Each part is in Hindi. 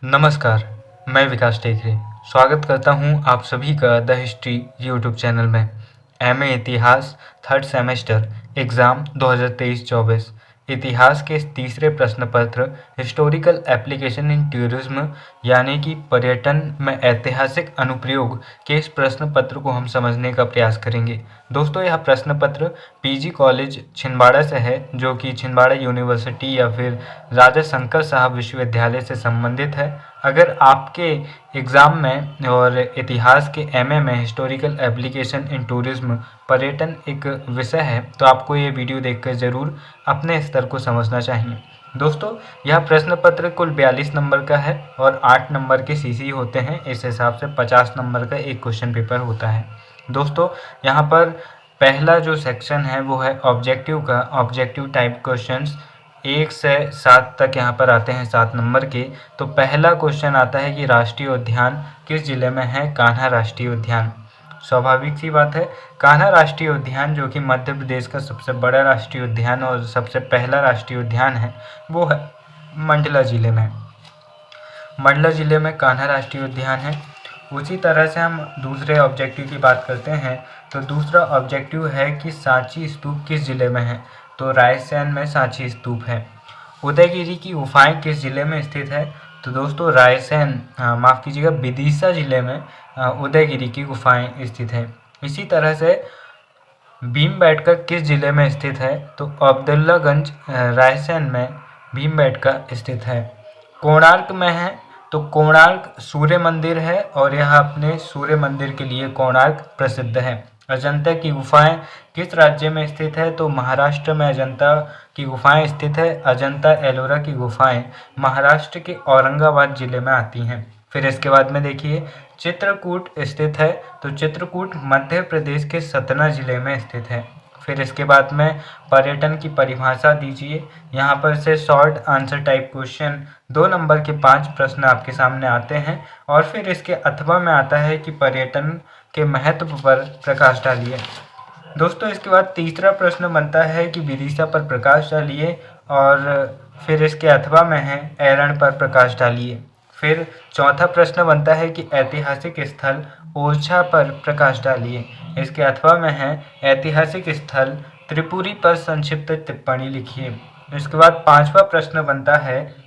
नमस्कार, मैं विकास टेकरे स्वागत करता हूं आप सभी का द हिस्ट्री यूट्यूब चैनल में। एमए इतिहास थर्ड सेमेस्टर एग्ज़ाम 2023-24 इतिहास के तीसरे प्रश्न पत्र हिस्टोरिकल एप्लीकेशन इन टूरिज्म यानी कि पर्यटन में ऐतिहासिक अनुप्रयोग के इस प्रश्न पत्र को हम समझने का प्रयास करेंगे। दोस्तों, यह प्रश्न पत्र पीजी कॉलेज छिंदवाड़ा से है, जो कि छिंदवाड़ा यूनिवर्सिटी या फिर राजा शंकर साहब विश्वविद्यालय से संबंधित है। अगर आपके एग्ज़ाम में और इतिहास के एमए में हिस्टोरिकल एप्लीकेशन इन टूरिज्म पर्यटन एक विषय है, तो आपको ये वीडियो देखकर ज़रूर अपने स्तर को समझना चाहिए। दोस्तों, यह प्रश्न पत्र कुल 42 नंबर का है और 8 नंबर के सीसी होते हैं। इस हिसाब से 50 नंबर का एक क्वेश्चन पेपर होता है। दोस्तों, यहाँ पर पहला जो सेक्शन है वो है ऑब्जेक्टिव का। ऑब्जेक्टिव टाइप क्वेश्चंस 1 से 7 तक यहाँ पर आते हैं, 7 नंबर के। तो पहला क्वेश्चन आता है कि राष्ट्रीय उद्यान किस जिले में है? कान्हा राष्ट्रीय उद्यान। स्वाभाविक सी बात है, कान्हा राष्ट्रीय उद्यान जो कि मध्य प्रदेश का सबसे बड़ा राष्ट्रीय उद्यान और सबसे पहला राष्ट्रीय उद्यान है, वो है मंडला जिले में। मंडला जिले में कान्हा राष्ट्रीय उद्यान है। उसी तरह से हम दूसरे ऑब्जेक्टिव की बात करते हैं। तो दूसरा ऑब्जेक्टिव है कि सांची स्तूप किस जिले में है? तो रायसेन में सांची स्तूप है। उदयगिरी की गुफाएं किस जिले में स्थित है? तो दोस्तों रायसेन, माफ़ कीजिएगा, विदिशा जिले में उदयगिरी की गुफाएं स्थित हैं। इसी तरह से भीमबेटका किस जिले में स्थित है? तो अब्दुल्लागंज, रायसेन में भीमबेटका स्थित है। कोणार्क में है, तो कोणार्क सूर्य मंदिर है और यह अपने सूर्य मंदिर के लिए कोणार्क प्रसिद्ध है। अजंता की गुफाएं किस राज्य में स्थित है? तो महाराष्ट्र में अजंता की गुफाएं स्थित है। अजंता एलोरा की गुफाएं महाराष्ट्र के औरंगाबाद जिले में आती हैं। फिर इसके बाद में देखिए चित्रकूट स्थित है, तो चित्रकूट मध्य प्रदेश के सतना जिले में स्थित है। फिर इसके बाद में पर्यटन की परिभाषा दीजिए। यहाँ पर से short answer type question 2 number के 5 प्रश्न आपके सामने आते हैं और फिर इसके अथवा में आता है कि पर्यटन के महत्व पर प्रकाश डालिए। दोस्तों, इसके बाद तीसरा प्रश्न बनता है कि विदिशा पर प्रकाश डालिए और फिर इसके अथवा में है एरण पर प्रकाश डालिए। फिर चौथा प्रश्न बनता है कि ऐतिहासिक स्थल ओरछा पर प्रकाश डालिए। इसके अथवा में है ऐतिहासिक स्थल त्रिपुरी पर संक्षिप्त टिप्पणी लिखिए। इसके बाद पांचवा प्रश्न बनता है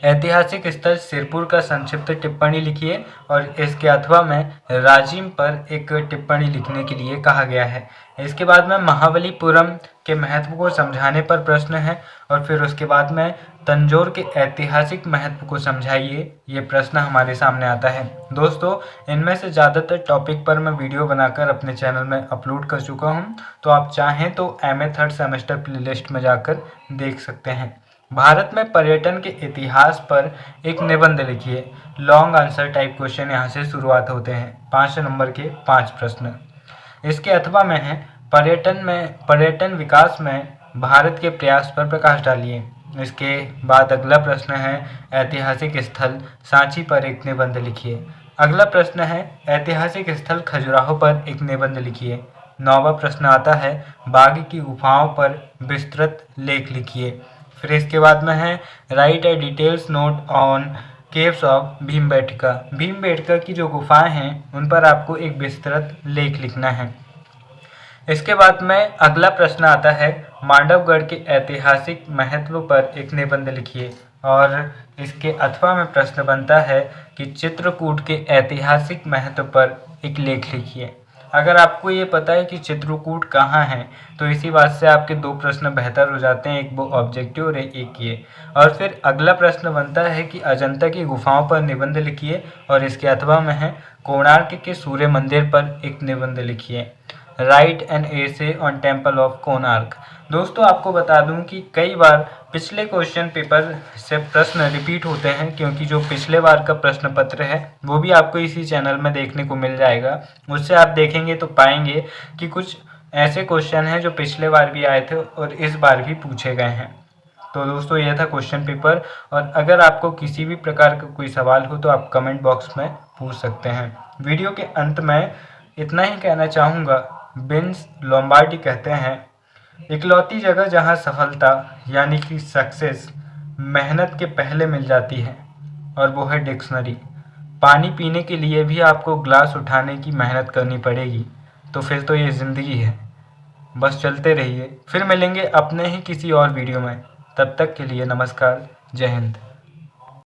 ऐतिहासिक स्थल सिरपुर का संक्षिप्त टिप्पणी लिखिए और इसके अथवा में राजिम पर एक टिप्पणी लिखने के लिए कहा गया है। इसके बाद में महाबलीपुरम के महत्व को समझाने पर प्रश्न है और फिर उसके बाद में तंजौर के ऐतिहासिक महत्व को समझाइए, ये प्रश्न हमारे सामने आता है। दोस्तों, इनमें से ज़्यादातर टॉपिक पर मैं वीडियो बनाकर अपने चैनल में अपलोड कर चुका हूँ, तो आप चाहें तो एमए थर्ड सेमेस्टर प्लेलिस्ट में जाकर देख सकते हैं। भारत में पर्यटन के इतिहास पर एक निबंध लिखिए। लॉन्ग आंसर टाइप क्वेश्चन यहाँ से शुरुआत होते हैं। 5 नंबर के 5 प्रश्न। इसके अथवा में है पर्यटन विकास में भारत के प्रयास पर प्रकाश डालिए। इसके बाद अगला प्रश्न है ऐतिहासिक स्थल सांची पर एक निबंध लिखिए। अगला प्रश्न है ऐतिहासिक स्थल खजुराहो पर एक निबंध लिखिए। 9वां प्रश्न आता है बाघ की गुफाओं पर विस्तृत लेख लिखिए। फिर इसके बाद में है right A details note on caves of Bhimbetka. Bhimbetka की जो गुफाएं हैं उन पर आपको एक विस्तृत लेख लिखना है। इसके बाद में अगला प्रश्न आता है मांडवगढ़ के ऐतिहासिक महत्व पर एक निबंध लिखिए और इसके अथवा में प्रश्न बनता है कि चित्रकूट के ऐतिहासिक महत्व पर एक लेख लिखिए। अगर आपको ये पता है कि चित्रकूट कहाँ है, तो इसी बात से आपके 2 प्रश्न बेहतर हो जाते हैं, एक वो ऑब्जेक्टिव और एक ये। और फिर अगला प्रश्न बनता है कि अजंता की गुफाओं पर निबंध लिखिए और इसके अथवा में है कोणार्क के सूर्य मंदिर पर एक निबंध लिखिए। Right an essay on temple of Konark. दोस्तों, आपको बता दूं कि कई बार पिछले क्वेश्चन पेपर से प्रश्न रिपीट होते हैं, क्योंकि जो पिछले बार का प्रश्न पत्र है वो भी आपको इसी चैनल में देखने को मिल जाएगा। उससे आप देखेंगे तो पाएंगे कि कुछ ऐसे क्वेश्चन हैं जो पिछले बार भी आए थे और इस बार भी पूछे गए हैं। तो दोस्तों, यह था क्वेश्चन पेपर और अगर आपको किसी भी प्रकार का कोई सवाल हो तो आप कमेंट बॉक्स में पूछ सकते हैं। वीडियो के अंत में इतना ही कहना चाहूँगा, विंस लोम्बार्डी कहते हैं इकलौती जगह जहां सफलता यानी कि सक्सेस मेहनत के पहले मिल जाती है और वो है डिक्शनरी। पानी पीने के लिए भी आपको ग्लास उठाने की मेहनत करनी पड़ेगी, तो फिर तो ये ज़िंदगी है। बस चलते रहिए, फिर मिलेंगे अपने ही किसी और वीडियो में। तब तक के लिए नमस्कार, जय हिंद।